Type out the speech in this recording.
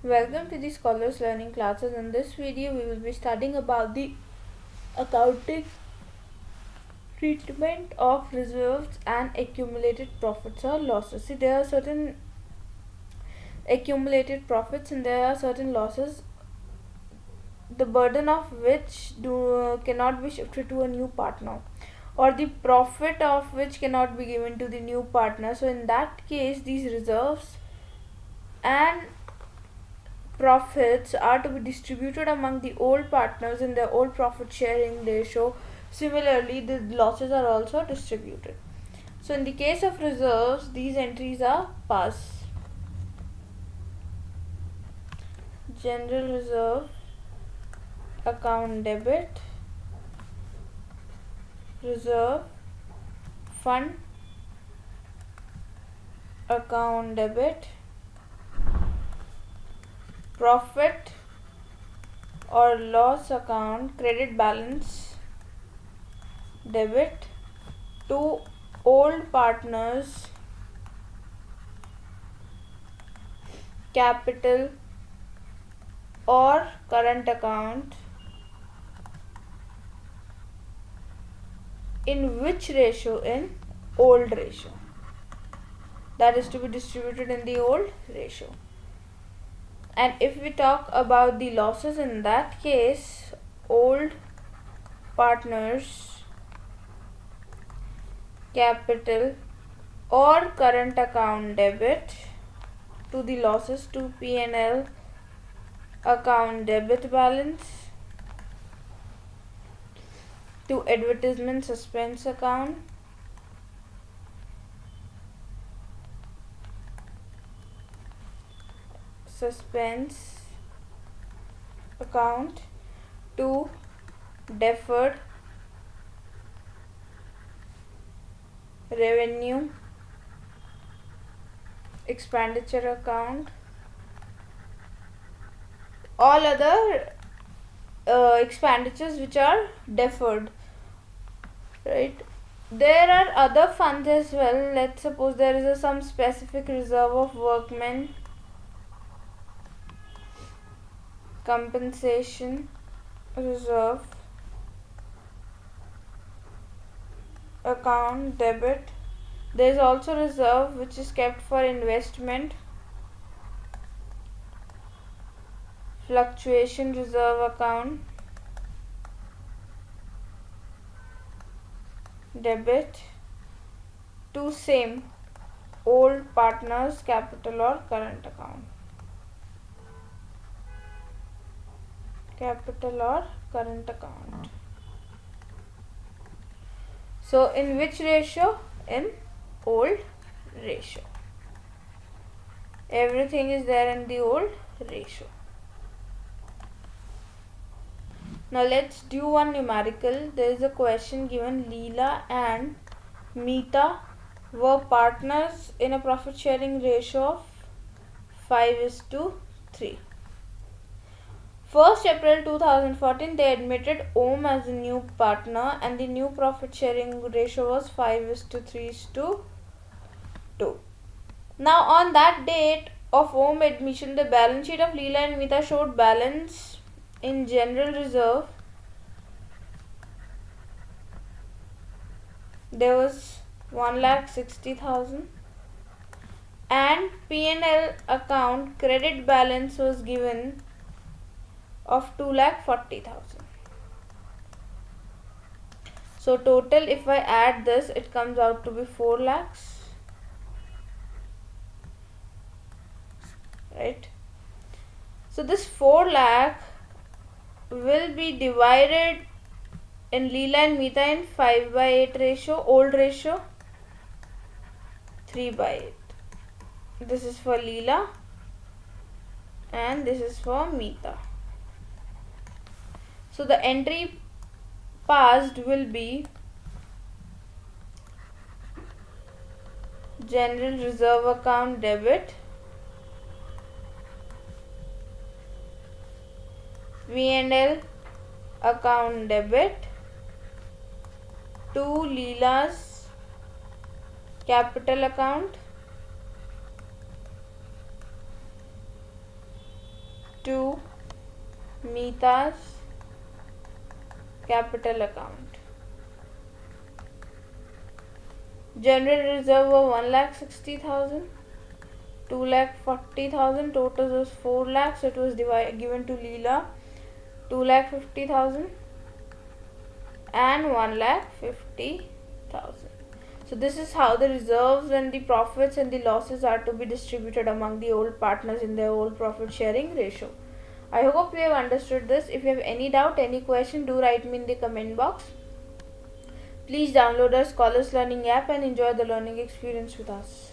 Welcome to the Scholars Learning classes. In this video, we will be studying about the accounting treatment of reserves and accumulated profits or losses. See, there are certain accumulated profits and there are certain losses, the burden of which cannot be shifted to a new partner, or the profit of which cannot be given to the new partner. So in that case, these reserves and profits are to be distributed among the old partners in their old profit sharing ratio. Similarly, the losses are also distributed. So in the case of reserves, these entries are pass. General reserve account debit, reserve fund account debit, profit or loss account credit balance debit to old partners capital or current account. In which ratio? In old ratio. That is to be distributed in the old ratio. And if we talk about the losses, in that case, old partners capital or current account debit to the losses to P&L account debit balance, to advertisement suspense account, suspense account, to deferred revenue expenditure account, all other expenditures which are deferred, right? There are other funds as well. Let's suppose there is some specific reserve of workmen compensation reserve account debit. There is also reserve which is kept for investment fluctuation reserve account debit to same old partners capital or current account, capital or current account. So in which ratio? In old ratio. Everything is there in the old ratio. Now let's do one numerical. There is a question given. Leela and Meeta were partners in a profit sharing ratio of 5:3. 1st April 2014, they admitted Om as a new partner and the new profit sharing ratio was 5:3:2. Now on that date of Om admission, the balance sheet of Leela and Meeta showed balance in general reserve. There was 1,60,000 and P&L account credit balance was given of 2,40,000. So total, if I add this, it comes out to be 4 lakhs, right? So this 4 lakh will be divided in Leela and Meeta in 5/8 ratio, old ratio 3/8. This is for Leela and this is for Meeta. So the entry passed will be general reserve account debit, V&L account debit to Leela's capital account to Mita's capital account. General reserve of 1,60,000, 2,40,000, total was 4 lakhs. It was given to Leela 2,50,000 and 1,50,000. So this is how the reserves and the profits and the losses are to be distributed among the old partners in their old profit sharing ratio. I hope you have understood this. If you have any doubt, any question, do write me in the comment box. Please download our Scholars Learning app and enjoy the learning experience with us.